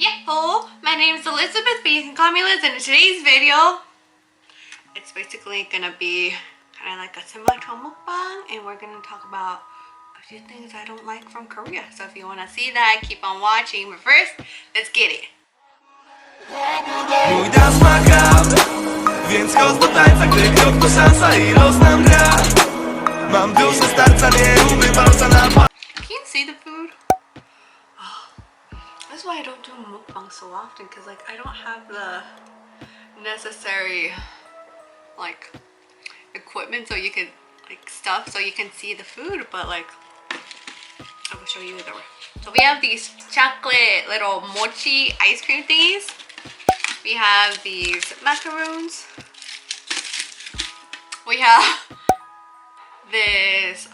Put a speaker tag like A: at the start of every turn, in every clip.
A: Yahoo! My name is Elizabeth, but you can call me Liz. And in today's video, it's basically gonna be kind of like a similar to a mukbang, and we're gonna talk about a few things I don't like from Korea. So if you want to see that, keep on watching. But first, let's get it.
B: Mój dans ma gram, więc chodź do tańca, gdy krok to szansa i los nam gra. Mam duszę starca, nie umiem walca na
A: Can you see the food? Oh, that's why I don't do mukbang so often, because like I don't have the necessary like equipment so you can like stuff so you can see the food, but like I will show you either way. So we have these chocolate little mochi ice cream thingies. We have these macaroons. We have this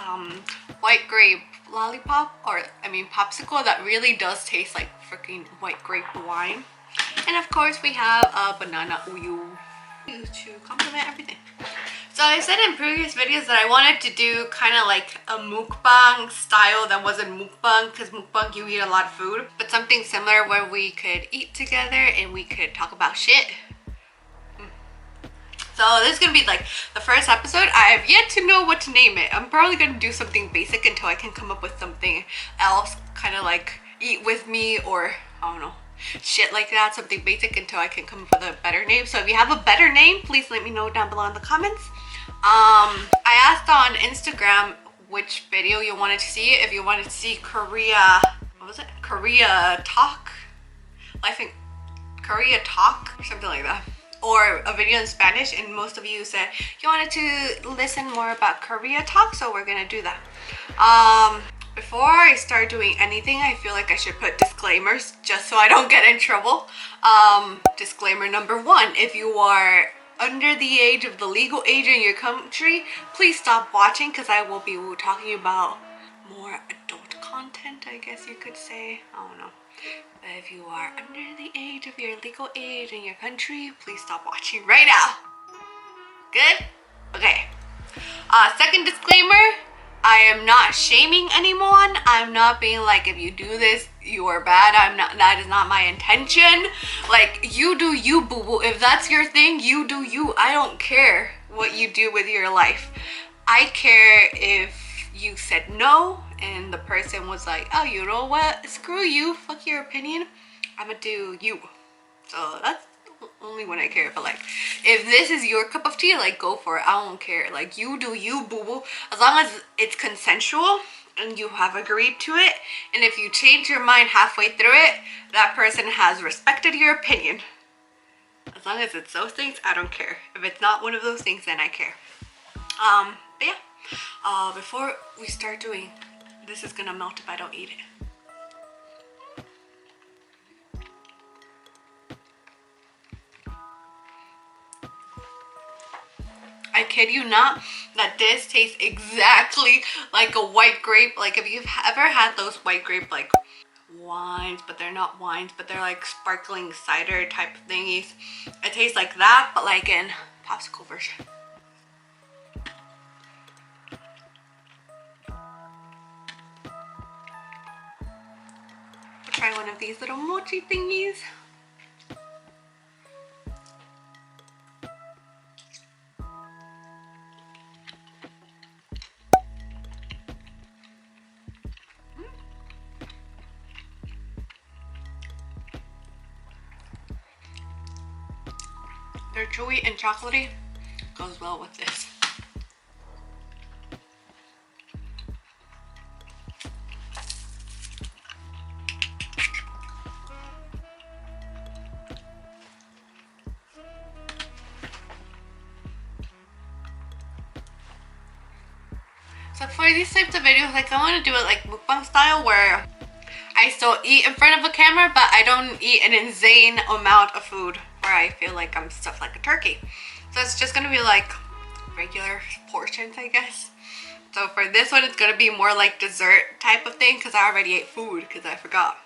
A: white grape lollipop, or I mean popsicle, that really does taste like freaking white grape wine. And of course we have a banana uyu to complement everything. So I said in previous videos that I wanted to do kind of like a mukbang style that wasn't mukbang, because mukbang you eat a lot of food, but something similar where we could eat together and we could talk about shit. So this is gonna be like the first episode. I have yet to know what to name it. I'm probably gonna do something basic until I can come up with something else, kind of like eat with me, or I don't know, shit like that, something basic, until I can come up with a better name. So if you have a better name, please let me know down below in the comments. I asked on Instagram which video you wanted to see. If you wanted to see Korea, what was it? Korea talk? I think Korea talk or something like that. Or a video in Spanish, and most of you said you wanted to listen more about Korea talk, so we're gonna do that. Before I start doing anything, I feel like I should put disclaimers just so I don't get in trouble. Disclaimer number one: if you are under the age of the legal age in your country, please stop watching, because I will be talking about more adult content, I guess you could say. I don't know. But if you are under the age of your legal age in your country, please stop watching right now. Good? Okay. Second disclaimer: I am not shaming anyone. I'm not being like, if you do this, you are bad. That is not my intention. Like, you do you, boo boo. If that's your thing, you do you. I don't care what you do with your life. I care if you said no and the person was like, oh, you know what? Screw you. Fuck your opinion. I'ma do you. So that's only when I care. But like, if this is your cup of tea, like, go for it. I don't care. Like, you do you, boo boo. As long as it's consensual and you have agreed to it, and if you change your mind halfway through it, that person has respected your opinion. As long as it's those things, I don't care. If it's not one of those things, then I care. But yeah, before we start doing, this is gonna melt if I don't eat it. I kid you not, that this tastes exactly like a white grape. Like, if you've ever had those white grape like wines, but they're not wines, but they're like sparkling cider type of thingies, it tastes like that, but like in popsicle version. We'll try one of these little mochi thingies. They're chewy and chocolatey. Goes well with this. So for these types of videos, like, I want to do it like mukbang style, where I still eat in front of a camera, but I don't eat an insane amount of food where I feel like I'm stuffed like a turkey. So it's just gonna be like regular portions, I guess. So for this one, it's gonna be more like dessert type of thing, because I already ate food, because I forgot.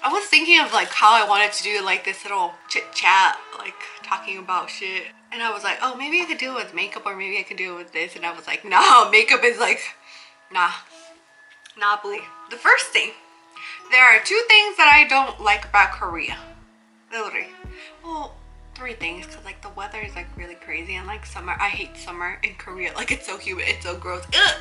A: I was thinking of like how I wanted to do like this little chit chat, like talking about shit. And I was like, oh, maybe I could do it with makeup, or maybe I could do it with this. And I was like, no, makeup is like, nah, believe. The first thing There are two things that I don't like about Korea. Literally. Well, three things, because like the weather is like really crazy, and like summer, I hate summer in Korea. Like it's so humid, it's so gross. Ugh.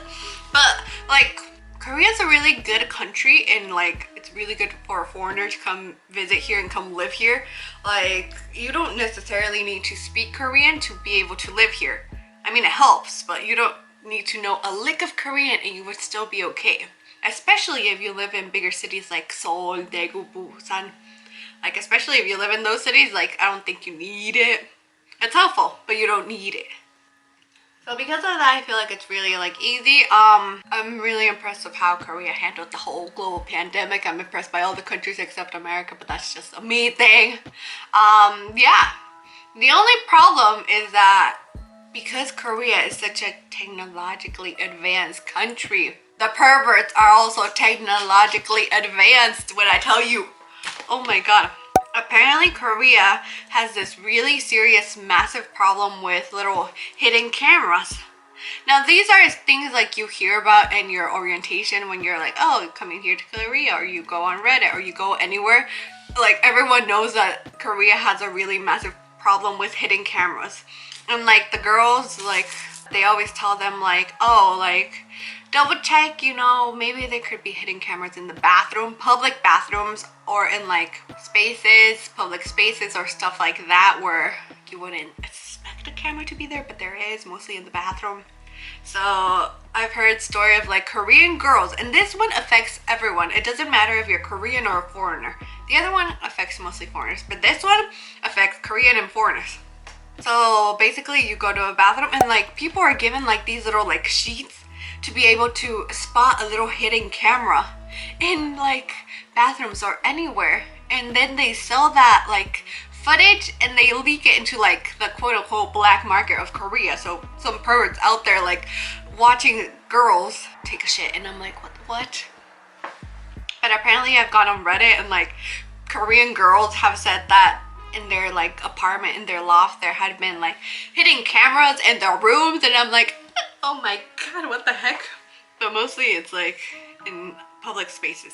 A: But like Korea's a really good country, and like it's really good for a foreigner to come visit here and come live here. Like you don't necessarily need to speak Korean to be able to live here. I mean, it helps, but you don't need to know a lick of Korean and you would still be okay. Especially if you live in bigger cities like Seoul, Daegu, Busan. Like especially if you live in those cities, like I don't think you need it. It's helpful, but you don't need it. So because of that, I feel like it's really like easy. I'm really impressed with how Korea handled the whole global pandemic. I'm impressed by all the countries except America, but that's just a me thing. Yeah. The only problem is that because Korea is such a technologically advanced country, the perverts are also technologically advanced when I tell you. Oh my god. Apparently Korea has this really serious, massive problem with little hidden cameras. Now these are things like you hear about in your orientation when you're like, oh, coming here to Korea, or you go on Reddit, or you go anywhere. Like everyone knows that Korea has a really massive problem with hidden cameras. And like the girls, like they always tell them like, oh, like double check, you know, maybe there could be hidden cameras in the bathroom, public bathrooms, or in like spaces, public spaces or stuff like that where you wouldn't expect a camera to be there, but there is, mostly in the bathroom. So I've heard story of like Korean girls, and this one affects everyone. It doesn't matter if you're Korean or a foreigner. The other one affects mostly foreigners, but this one affects Korean and foreigners. So basically you go to a bathroom and like people are given like these little like sheets to be able to spot a little hidden camera in like bathrooms or anywhere, and then they sell that like footage and they leak it into like the quote-unquote black market of Korea. So some perverts out there like watching girls take a shit, and I'm like, what? But apparently I've gone on Reddit and like Korean girls have said that in their like apartment, in their loft, there had been like hidden cameras in their rooms, and I'm like, oh my god, what the heck? But mostly it's like in public spaces.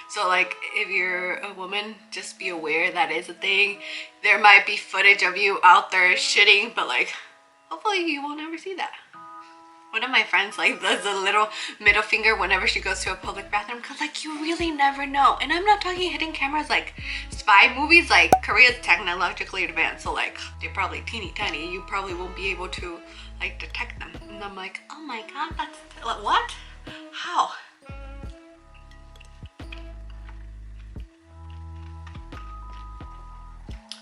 A: So like if you're a woman, just be aware that is a thing. There might be footage of you out there shitting, but like hopefully you won't ever see that. One of my friends like does a little middle finger whenever she goes to a public bathroom, because like you really never know. And I'm not talking hidden cameras like spy movies. Like Korea's technologically advanced, so like they're probably teeny tiny. You probably won't be able to like detect them. And I'm like, oh my god, that's like, what? How?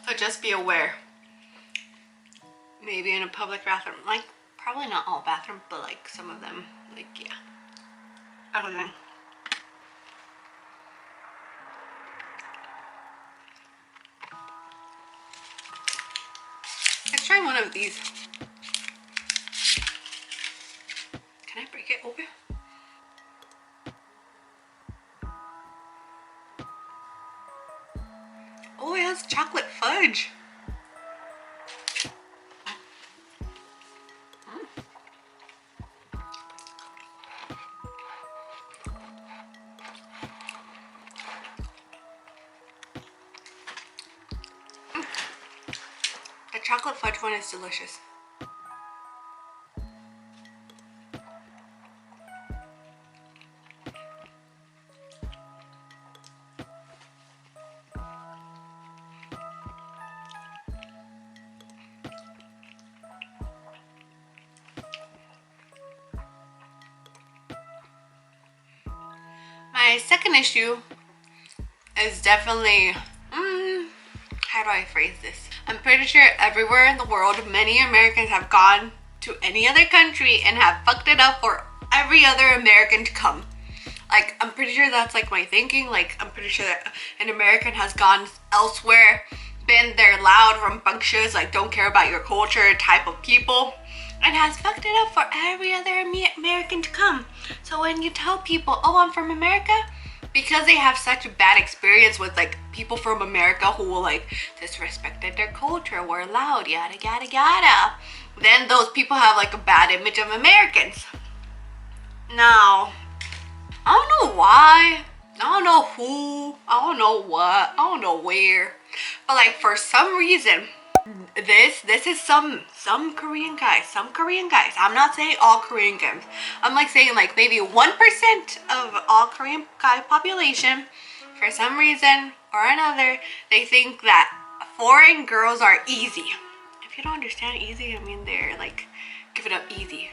A: So just be aware. Maybe in a public bathroom, like probably not all bathrooms, but like some of them, like yeah. I don't know. Let's try one of these. Can I break it open? Oh, it has chocolate fudge. The chocolate fudge one is delicious. My second issue is definitely, how do I phrase this? I'm pretty sure everywhere in the world, many Americans have gone to any other country and have fucked it up for every other American to come. Like, I'm pretty sure that's like my thinking. Like, I'm pretty sure that an American has gone elsewhere, been their loud, rambunctious, like don't care about your culture type of people, and has fucked it up for every other American to come. So when you tell people, oh, I'm from America, because they have such a bad experience with like people from America who will like disrespected their culture, were loud, yada yada yada, then those people have like a bad image of Americans. Now, I don't know why I don't know who, I don't know what, I don't know where, but like for some reason, this is some Korean guys, I'm not saying all Korean guys, I'm like saying like maybe 1% of all Korean guy population, for some reason or another, they think that foreign girls are easy. If you don't understand easy, I mean they're like, give it up easy,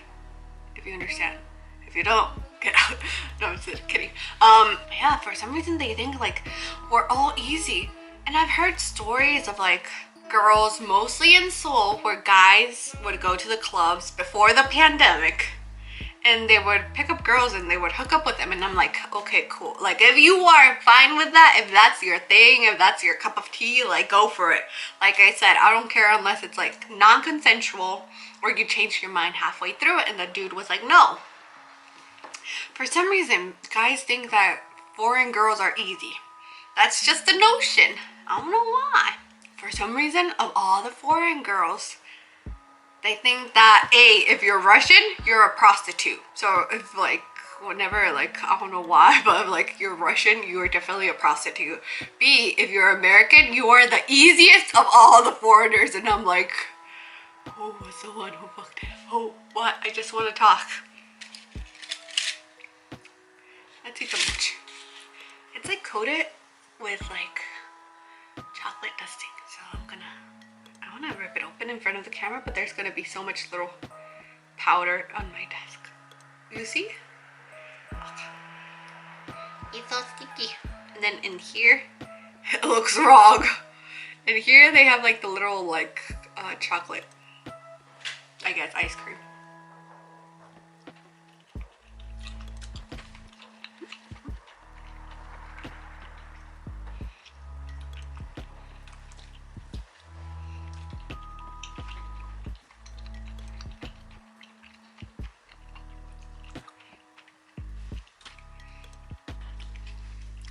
A: if you understand. If you don't, get out. No, I'm just kidding. Yeah, for some reason they think like we're all easy. And I've heard stories of like girls, mostly in Seoul, where guys would go to the clubs before the pandemic and they would pick up girls and they would hook up with them, and I'm like, okay, cool. Like if you are fine with that, if that's your thing, if that's your cup of tea, like go for it. Like I said, I don't care unless it's like non-consensual or you change your mind halfway through it. And the dude was like, no. For some reason, guys think that foreign girls are easy. That's just a notion. I don't know why. For some reason, of all the foreign girls, they think that A, if you're Russian, you're a prostitute. So if like, whenever like, I don't know why, but if like you're Russian, you are definitely a prostitute. B, if you're American, you are the easiest of all the foreigners. And I'm like, oh, what's the one who fucked it? Oh, what? I just want to talk. That's too much. It's like coated with like chocolate dusting. So I want to rip it open in front of the camera, but there's gonna be so much little powder on my desk. You see? Okay. It's so sticky. And then in here, it looks wrong. In here they have like the little like chocolate, I guess, ice cream.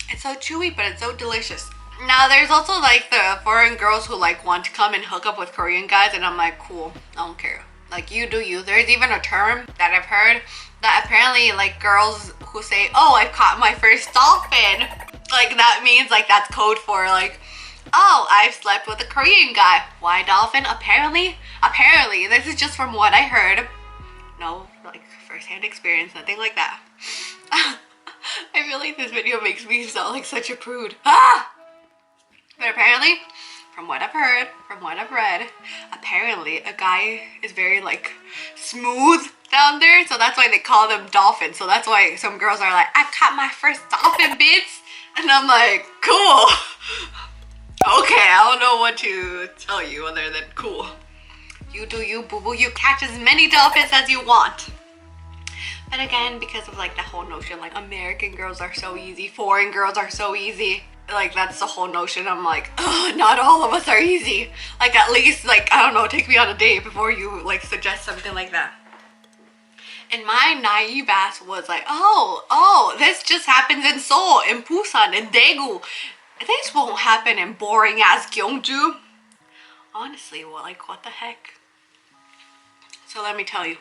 A: It's so chewy, but it's so delicious. Now there's also like the foreign girls who like want to come and hook up with Korean guys, and I'm like, cool, I don't care. Like, you do you. There's even a term that I've heard that apparently like girls who say, oh, I've caught my first dolphin, like that means like that's code for like, oh, I've slept with a Korean guy. Why dolphin? Apparently this is just from what I heard. No like first-hand experience, nothing like that. I feel like this video makes me sound like such a prude. Ah! But apparently, from what I've heard, from what I've read, apparently a guy is very like smooth down there, so that's why they call them dolphins. So that's why some girls are like, I caught my first dolphin, bitch. And I'm like, cool. Okay, I don't know what to tell you other than cool. You do you, boo boo. You catch as many dolphins as you want. But again, because of like the whole notion, like American girls are so easy, foreign girls are so easy. Like that's the whole notion. I'm like, oh, not all of us are easy. Like at least like, I don't know, take me on a date before you like suggest something like that. And my naive ass was like, oh, this just happens in Seoul, in Busan, in Daegu. This won't happen in boring ass Gyeongju. Honestly, well, like what the heck? So let me tell you.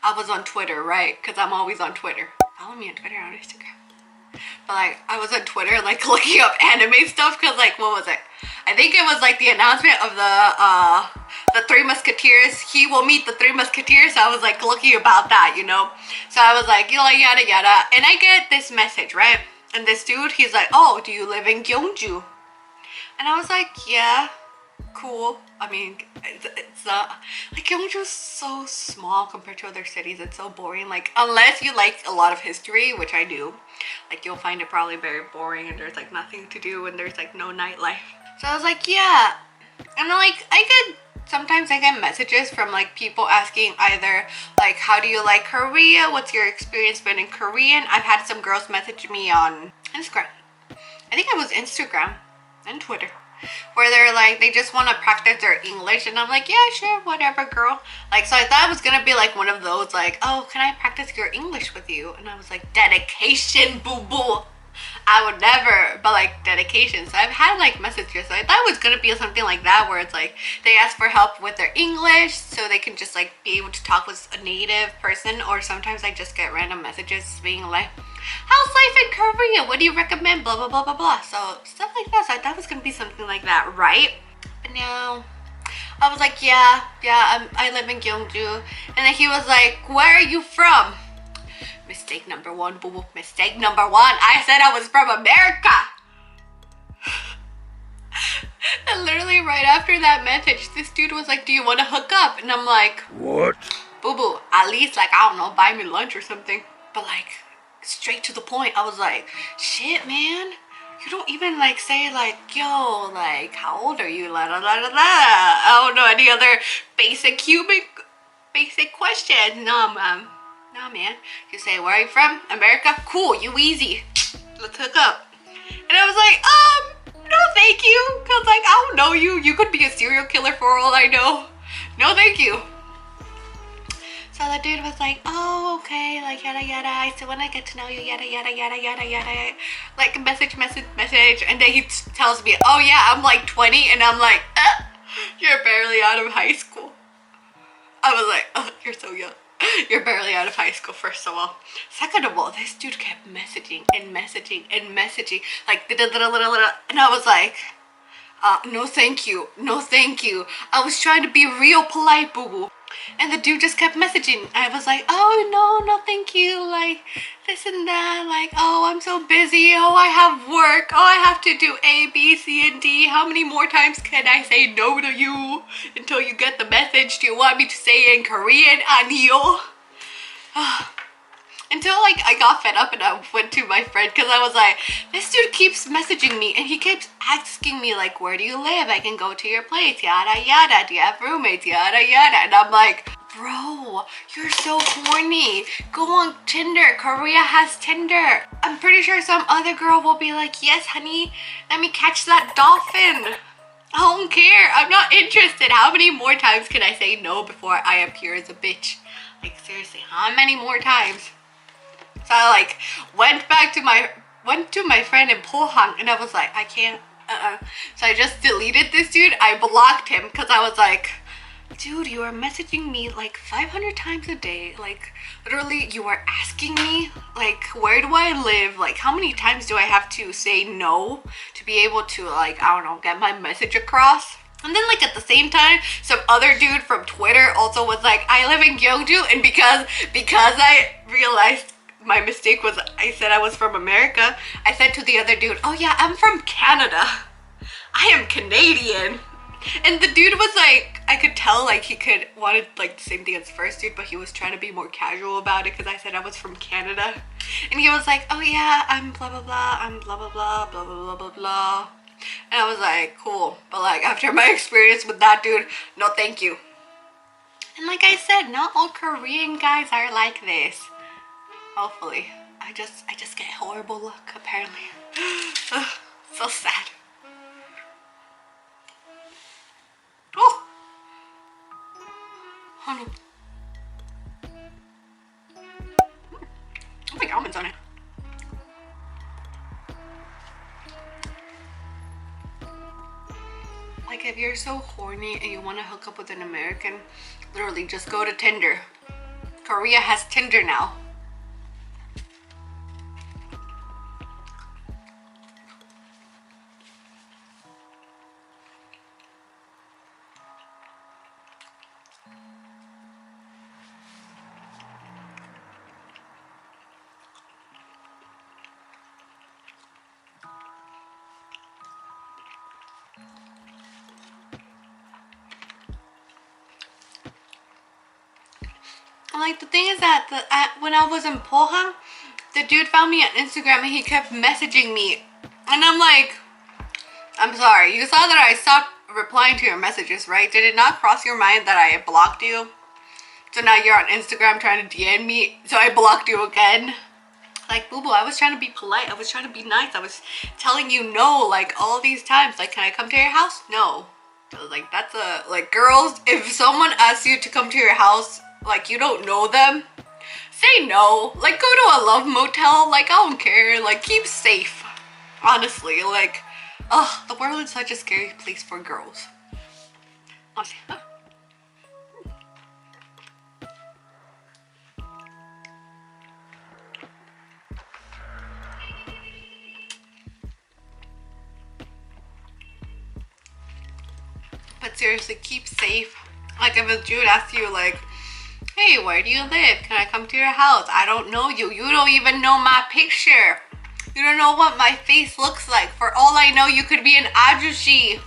A: I was on Twitter, right? Because I'm always on Twitter. Follow me on Twitter and on Instagram. But like, I was on Twitter like looking up anime stuff because like, what was it? I think it was like the announcement of the Three Musketeers. He will meet the Three Musketeers. So I was like looking about that, you know? So I was like, yada yada. And I get this message, right? And this dude, he's like, oh, do you live in Gyeongju? And I was like, yeah. Cool. I mean, it's not like Gyeongju's so small compared to other cities. It's so boring. Like unless you like a lot of history, which I do, like you'll find it probably very boring and there's like nothing to do and there's like no nightlife. So I was like, yeah. And like sometimes I get messages from like people asking either like, how do you like Korea? What's your experience been in Korean? I've had some girls message me on Instagram. I think it was Instagram and Twitter, where they're like, they just want to practice their English, and I'm like, yeah, sure, whatever, girl. Like, so I thought it was gonna be like one of those like, oh, can I practice your English with you? And I was like, dedication, boo boo. I would never, but like dedication. So I've had like messages, so I thought it was gonna be something like that, where it's like they ask for help with their English so they can just like be able to talk with a native person. Or sometimes I just get random messages being like, how's life in Korea? What do you recommend? Blah blah blah blah blah. So stuff like that. So I thought it was gonna be something like that, right? But no. I was like, I live in Gyeongju. And then he was like, where are you from? Mistake number one, boo boo. Mistake number one. I said I was from America. And literally right after that message, this dude was like, do you want to hook up? And I'm like,
B: What?
A: boo boo, at least like, I don't know, buy me lunch or something. But like, straight to the point. I was like, shit, man. You don't even like say like, yo, like, how old are you? La la la la la. I don't know any other basic questions. No, man. You say, where are you from? America? Cool, you easy. Let's hook up. And I was like, no thank you. Cause like, I don't know you. You could be a serial killer for all I know. No thank you. So the dude was like, oh, okay, like, yada, yada. I said, when I get to know you, yada, yada, yada, yada, yada. Like, message. And then he tells me, oh, yeah, I'm like 20. And I'm like, you're barely out of high school. I was like, oh, you're so young. You're barely out of high school, first of all. Second of all, this dude kept messaging. Like, and I was like, no thank you. I was trying to be real polite, boo-boo. And the dude just kept messaging. I was like, oh, no thank you. Like, this and that. Like, oh, I'm so busy. Oh, I have work. Oh, I have to do A, B, C, and D. How many more times can I say no to you until you get the message? Do you want me to say it in Korean? Anio? Until like I got fed up and I went to my friend because I was like, this dude keeps messaging me and he keeps asking me like, where do you live? I can go to your place, yada yada. Do you have roommates, yada yada? And I'm like, bro, you're so horny. Go on Tinder. Korea has Tinder. I'm pretty sure some other girl will be like, yes honey, let me catch that dolphin. I don't care. I'm not interested. How many more times can I say no before I appear as a bitch? Like seriously, how many more times? So I like went to my friend in Pohang and I was like, I can't, So I just deleted this dude. I blocked him because I was like, dude, you are messaging me like 500 times a day. Like literally you are asking me like, where do I live? Like how many times do I have to say no to be able to like, I don't know, get my message across? And then like at the same time, some other dude from Twitter also was like, I live in Gyeongju. And because I realized my mistake was I said I was from America, I said to the other dude, oh yeah, I'm from Canada. I am Canadian. And the dude was like, I could tell like he wanted like the same thing as the first dude, but he was trying to be more casual about it because I said I was from Canada. And he was like, oh yeah, I'm blah blah blah, I'm blah blah blah, blah blah blah blah blah. And I was like, cool. But like after my experience with that dude, no thank you. And like I said, not all Korean guys are like this. Hopefully. I just get horrible luck apparently. So sad. Oh! Oh no. Oh my almonds on it. Like if you're so horny and you want to hook up with an American, literally just go to Tinder. Korea has Tinder now. Like the thing is that when I was in Pohang, the dude found me on Instagram and he kept messaging me, and I'm like, I'm sorry, you saw that I stopped replying to your messages, right? Did it not cross your mind that I blocked you? So now you're on Instagram trying to DM me, so I blocked you again. Like, boo boo, I was trying to be polite, I was trying to be nice, I was telling you no like all these times. Like, can I come to your house? No. I was like, that's like girls, if someone asks you to come to your house like you don't know them, say no. Like go to a love motel. Like I don't care. Like keep safe. Honestly, like, the world is such a scary place for girls. Honestly. But seriously, keep safe. Like if a dude asks you like, hey, where do you live? Can I come to your house? I don't know you. You don't even know my picture. You don't know what my face looks like. For all I know, you could be an ajushi.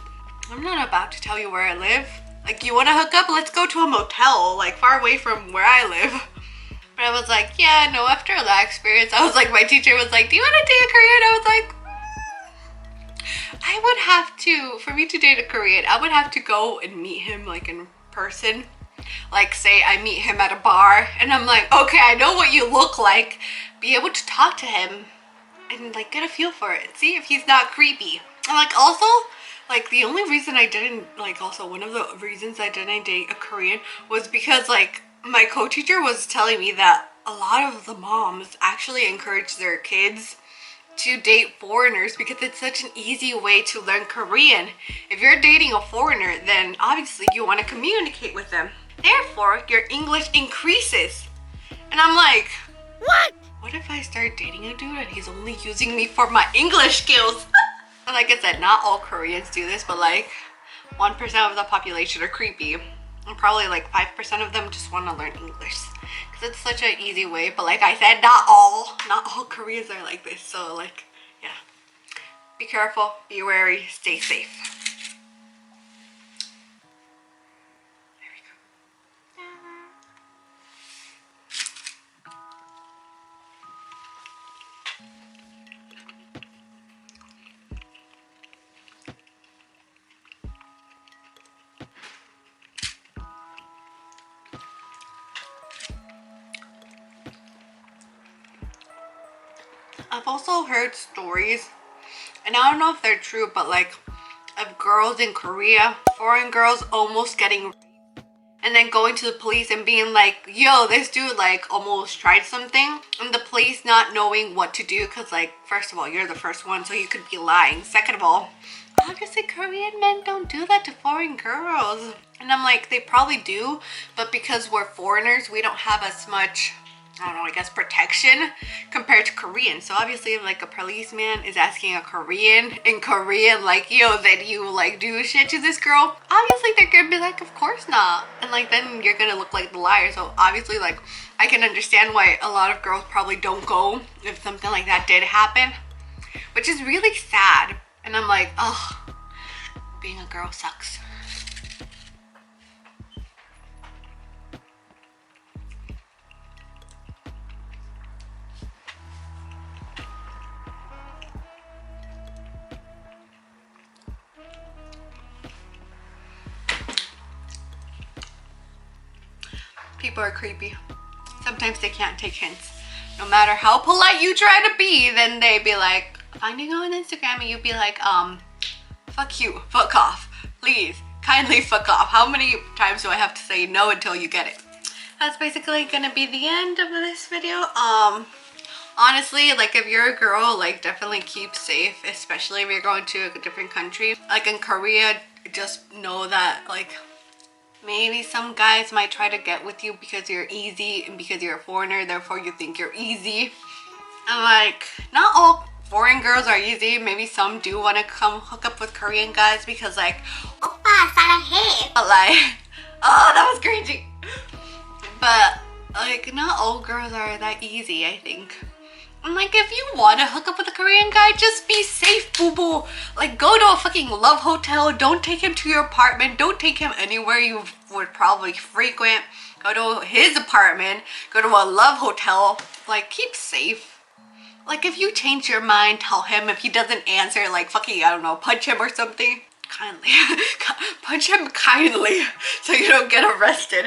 A: I'm not about to tell you where I live. Like, you want to hook up? Let's go to a motel, like far away from where I live. But I was like, yeah, no, after that experience, I was like, my teacher was like, do you want to date a Korean? I was like, I would have to, for me to date a Korean, I would have to go and meet him like in person. Like say I meet him at a bar and I'm like, okay, I know what you look like. Be able to talk to him and like get a feel for it. See if he's not creepy. And like also, like the only reason I didn't, like also one of the reasons I didn't date a Korean was because like my co-teacher was telling me that a lot of the moms actually encourage their kids to date foreigners because it's such an easy way to learn Korean. If you're dating a foreigner, then obviously you want to communicate with them. Therefore, your English increases. And I'm like, what if I start dating a dude and he's only using me for my English skills? And like I said, not all Koreans do this, but like 1% of the population are creepy. And probably like 5% of them just want to learn English. Because it's such an easy way. But like I said, not all Koreans are like this. So like, yeah. Be careful, be wary, stay safe. I've also heard stories, and I don't know if they're true, but like of girls in Korea, foreign girls almost getting raped, and then going to the police and being like, yo, this dude like almost tried something, and the police not knowing what to do because like, first of all, you're the first one, so you could be lying. Second of all, obviously Korean men don't do that to foreign girls. And I'm like, they probably do, but because we're foreigners, we don't have as much, I don't know, I guess protection compared to Korean. So obviously if like a policeman is asking a Korean in Korean like, yo, that you like do shit to this girl, obviously they're gonna be like, of course not. And like then you're gonna look like the liar. So obviously like I can understand why a lot of girls probably don't go if something like that did happen, which is really sad. And I'm like, oh, being a girl sucks. People are creepy. Sometimes they can't take hints. No matter how polite you try to be, then they be like, finding you on Instagram and you be like, fuck you, fuck off. Please, kindly fuck off. How many times do I have to say no until you get it? That's basically gonna be the end of this video. Honestly, like if you're a girl, like definitely keep safe, especially if you're going to a different country. Like in Korea, just know that like maybe some guys might try to get with you because you're easy and because you're a foreigner, therefore you think you're easy. And like, not all foreign girls are easy. Maybe some do want to come hook up with Korean guys because like, oppa, 사랑해. But like, oh, that was cringy. But like, not all girls are that easy, I think. And like, if you want to hook up with a Korean guy, just be safe, boo-boo. Like, go to a fucking love hotel. Don't take him to your apartment. Don't take him anywhere you would probably frequent. Go to his apartment. Go to a love hotel. Like, keep safe. Like, if you change your mind, tell him. If he doesn't answer, like, fucking, I don't know, punch him or something. Kindly. Punch him kindly so you don't get arrested.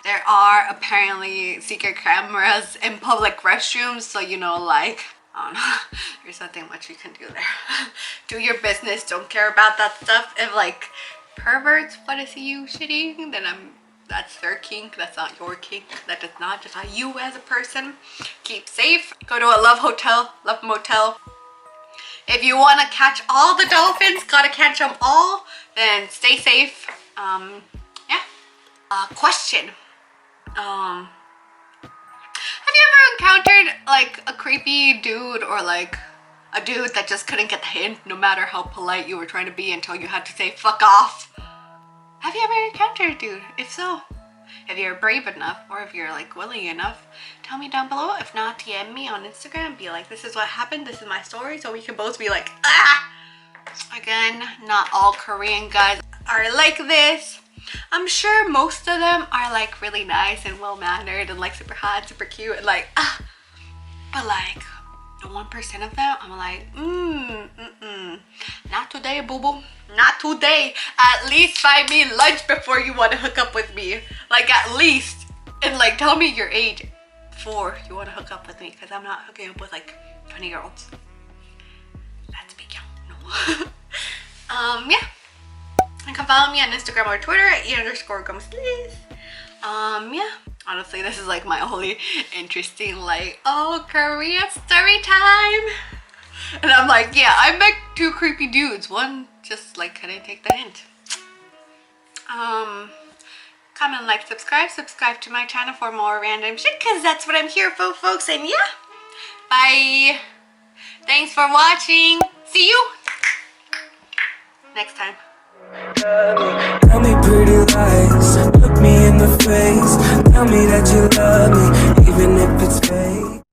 A: There are apparently secret cameras in public restrooms, so you know, like, I don't know, there's nothing much you can do there. Do your business, don't care about that stuff. If like perverts want to see you shitting, then that's their kink, that's not your kink. That does not define you as a person. Keep safe. Go to a love hotel, love motel. If you want to catch all the dolphins, gotta catch them all, then stay safe. Yeah. Question. Have you ever encountered like a creepy dude or like a dude that just couldn't get the hint no matter how polite you were trying to be until you had to say fuck off? Have you ever encountered a dude? If so, if you're brave enough or if you're like willing enough, tell me down below. If not, DM me on Instagram and be like, this is what happened, this is my story, so we can both be like, ah! Again, not all Korean guys are like this. I'm sure most of them are like really nice and well-mannered and like super hot, super cute and like, ah. But like, the 1% of them, I'm like, not today, boo-boo. Not today. At least find me lunch before you want to hook up with me. Like, at least. And like, tell me your age before you want to hook up with me, because I'm not hooking up with like 20-year-olds. That's big, no. Yeah. You can follow me on Instagram or Twitter at e_Gomez. Yeah. Honestly, this is like my only interesting like, oh, Korean story time. And I'm like, yeah, I met 2 creepy dudes. One just like couldn't take the hint. Comment, like, subscribe to my channel for more random shit, because that's what I'm here for, folks. And yeah, bye. Thanks for watching. See you next time.
B: Tell me pretty lies, look me in the face. Tell me that you love me, even if it's fake.